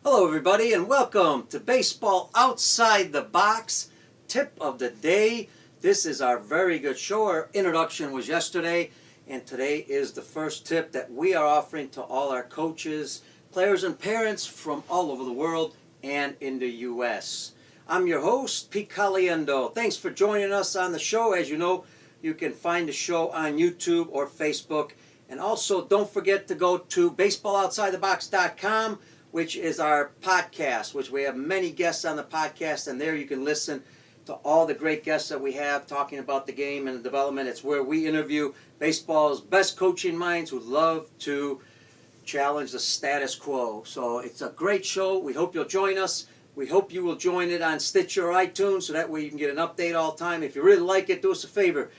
Hello, everybody, and welcome to Baseball Outside the Box. Tip of the day. This is our very good show. Our introduction was yesterday, and today is the first tip that we are offering to all our coaches, players, and parents from all over the world and in the U.S. I'm your host, Pete Caliendo. Thanks for joining us on the show. As you know, you can find the show on YouTube or Facebook. And also, don't forget to go to baseballoutsidethebox.com, which is our podcast, which we have many guests on the podcast, and there you can listen to all the great guests that we have talking about the game and the development. It's where we interview baseball's best coaching minds who love to challenge the status quo. So it's a great show. We hope you'll join us. We hope you will join it on Stitcher or iTunes, so that way you can get an update all the time. If you really like it, do us a favor.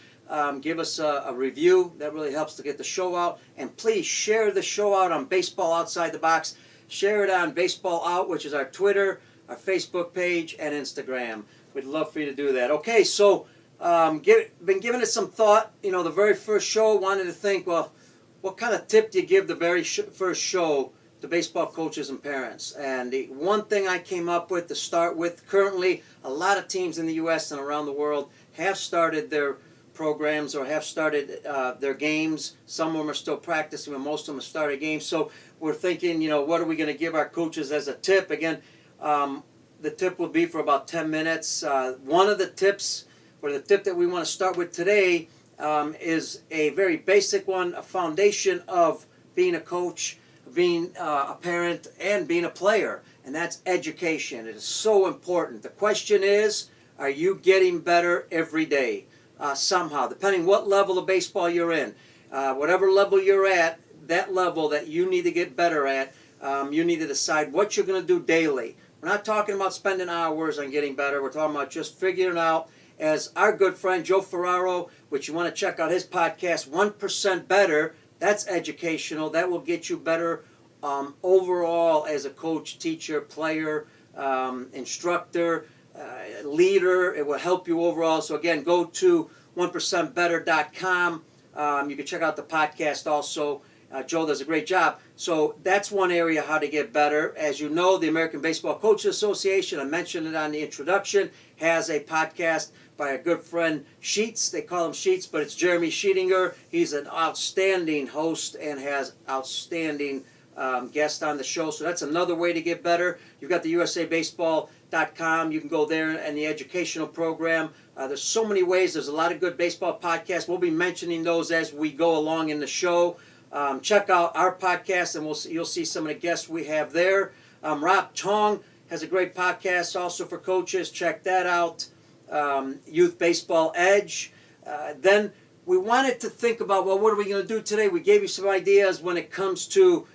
Give us a review. That really helps to get the show out. And please share the show out on Baseball Outside the Box. Share it on Baseball Out, which is our Twitter, our Facebook page, and Instagram. We'd love for you to do that. Okay, so been giving it some thought. You know, the very first show, wanted to think, well, what kind of tip do you give the very first show to baseball coaches and parents? And the one thing I came up with to start with, currently a lot of teams in the U.S. and around the world have started their programs or have started their games. Some of them are still practicing, but most of them have started games. So we're thinking, you know, what are we going to give our coaches as a tip? Again, the tip will be for about 10 minutes. One of the tips, or the tip that we want to start with today, is a very basic one, a foundation of being a coach, being a parent, and being a player, and that's education. It is so important. The question is, are you getting better every day? Somehow, depending what level of baseball you're in. Whatever level you're at, that level that you need to get better at, you need to decide what you're going to do daily. We're not talking about spending hours on getting better. We're talking about just figuring out, as our good friend Joe Ferraro, which you want to check out his podcast, 1% Better. That's educational. That will get you better overall as a coach, teacher, player, instructor, leader. It will help you overall. So again, go to 1percentbetter.com. You can check out the podcast also. Joe does a great job. So that's one area how to get better. As you know, the American Baseball Coaches Association, I mentioned it on the introduction, has a podcast by a good friend, Sheets. They call him Sheets, but it's Jeremy Sheetinger. He's an outstanding host and has outstanding guests on the show. So that's another way to get better. You've got the usabaseball.com. You can go there and the educational program. There's so many ways. There's a lot of good baseball podcasts. We'll be mentioning those as we go along in the show. Check out our podcast, and you'll see some of the guests we have there. Rob Tong has a great podcast also for coaches. Check that out. Youth Baseball Edge. Then we wanted to think about, well, what are we going to do today? We gave you some ideas when it comes to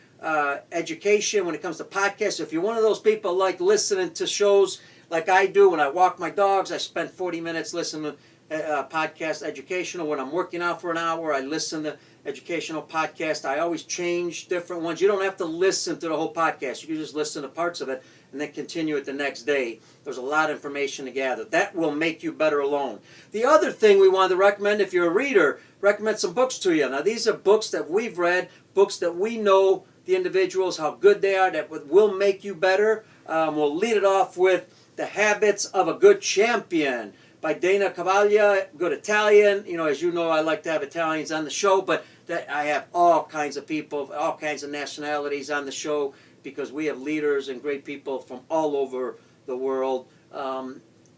education, when it comes to podcasts. If you're one of those people like listening to shows like I do when I walk my dogs, I spend 40 minutes listening to podcast educational. When I'm working out for an hour, I listen to educational podcast. I always change different ones. You don't have to listen to the whole podcast. You can just listen to parts of it and then continue it the next day. There's a lot of information to gather. That will make you better alone. The other thing we wanted to recommend, if you're a reader, recommend some books to you. Now, these are books that we've read, books that we know the individuals, how good they are, that will make you better. We'll lead it off with The Habits of a Good Champion by Dana Cavaglia, good Italian. You know, as you know, I like to have Italians on the show, but I have all kinds of people, all kinds of nationalities on the show, because we have leaders and great people from all over the world.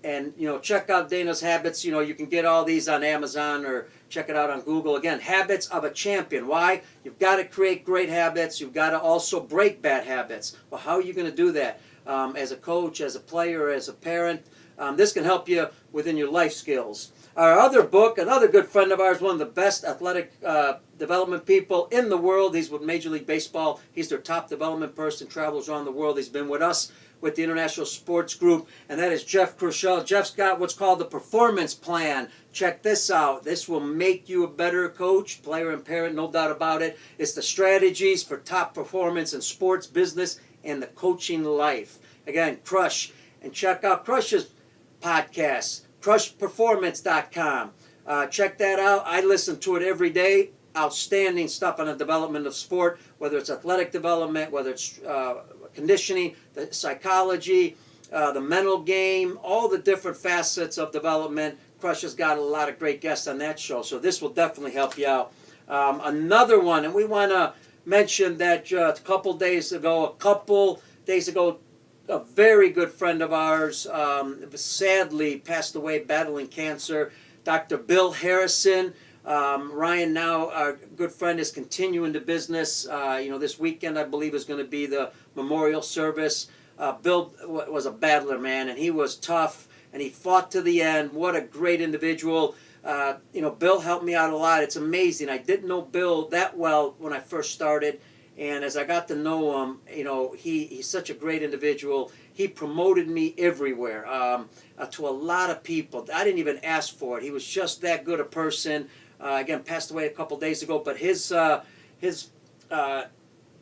And, you know, check out Dana's Habits. You know, you can get all these on Amazon or check it out on Google. Again, Habits of a Champion. Why? You've got to create great habits. You've got to also break bad habits. Well, how are you going to do that? As a coach, as a player, as a parent. This can help you within your life skills. Our other book, another good friend of ours, one of the best athletic development people in the world. He's with Major League Baseball. He's their top development person, travels around the world. He's been with us with the International Sports Group, and that is Jeff Crushell. Jeff's got what's called the Performance Plan. Check this out. This will make you a better coach, player, and parent, no doubt about it. It's the strategies for top performance in sports, business, and the coaching life. Again, Crush. And check out Crush's podcast, crushperformance.com. Check that out. I listen to it every day. Outstanding stuff on the development of sport, whether it's athletic development, whether it's conditioning, the psychology, the mental game, all the different facets of development. Crush has got a lot of great guests on that show, so this will definitely help you out. Another one, and we want to mention that a couple days ago, a very good friend of ours sadly passed away battling cancer, Dr. Bill Harrison. Ryan, now our good friend, is continuing the business. This weekend I believe is going to be the memorial service. Bill was a battler, man, and he was tough, and he fought to the end. What a great individual. Bill helped me out a lot. It's amazing. I didn't know Bill that well when I first started, and as I got to know him, he's such a great individual. He promoted me everywhere, to a lot of people. I didn't even ask for it. He was just that good a person. Again, passed away a couple days ago, but his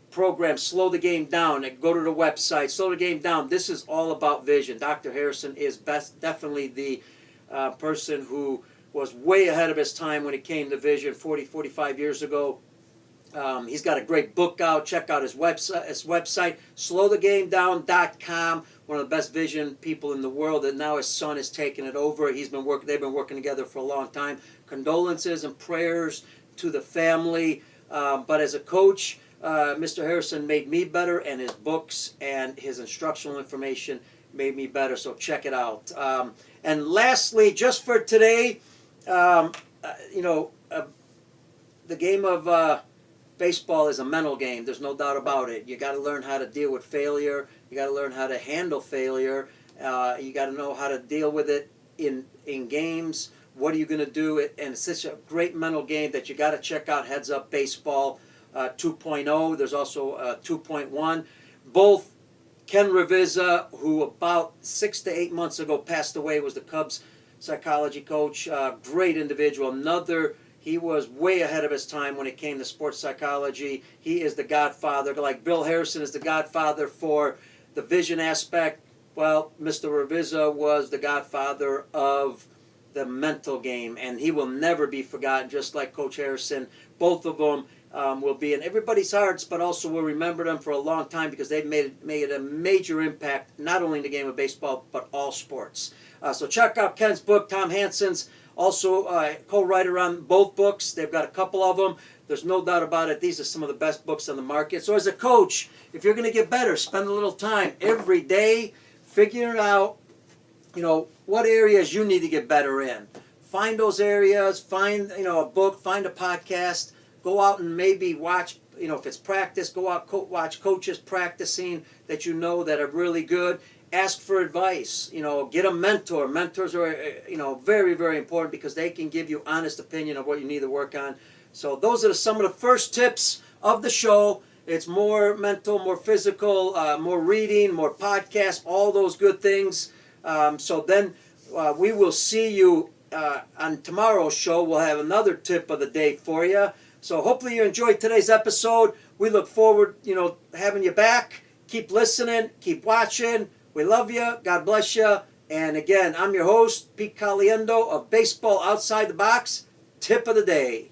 program, Slow the Game Down, go to the website, Slow the Game Down. This is all about vision. Dr. Harrison is definitely the person who was way ahead of his time when it came to vision 45 years ago. He's got a great book out. Check out his website, slowthegamedown.com. One of the best vision people in the world, and now his son is taking it over. They've been working together for a long time. Condolences and prayers to the family. But as a coach, Mr. Harrison made me better, and his books and his instructional information made me better. So check it out. And lastly, just for today, the game of baseball is a mental game. There's no doubt about it. You got to learn how to deal with failure. You got to learn how to handle failure. You got to know how to deal with it in games. What are you going to do? And it's such a great mental game that you got to check out Heads Up Baseball 2.0. There's also 2.1. Both Ken Ravizza, who about 6 to 8 months ago passed away, was the Cubs psychology coach. Great individual. He was way ahead of his time when it came to sports psychology. He is the godfather. Like Bill Harrison is the godfather for the vision aspect. Well, Mr. Ravizza was the godfather of the mental game, and he will never be forgotten, just like Coach Harrison. Both of them will be in everybody's hearts, but also will remember them for a long time because they've made a major impact, not only in the game of baseball, but all sports. So check out Ken's book, Tom Hanson's. Also, co-writer on both books. They've got a couple of them. There's no doubt about it. These are some of the best books on the market. So as a coach, if you're going to get better, spend a little time every day figuring out, what areas you need to get better in. Find those areas. Find, a book. Find a podcast. Go out and maybe watch, if it's practice, go out, watch coaches practicing that that are really good. Ask for advice. Get a mentor. Mentors are, very, very important because they can give you honest opinion of what you need to work on. So those are some of the first tips of the show. It's more mental, more physical, more reading, more podcasts, all those good things. So then we will see you on tomorrow's show. We'll have another tip of the day for you. So hopefully you enjoyed today's episode. We look forward, having you back. Keep listening. Keep watching. We love you. God bless you. And again, I'm your host, Pete Caliendo of Baseball Outside the Box. Tip of the day.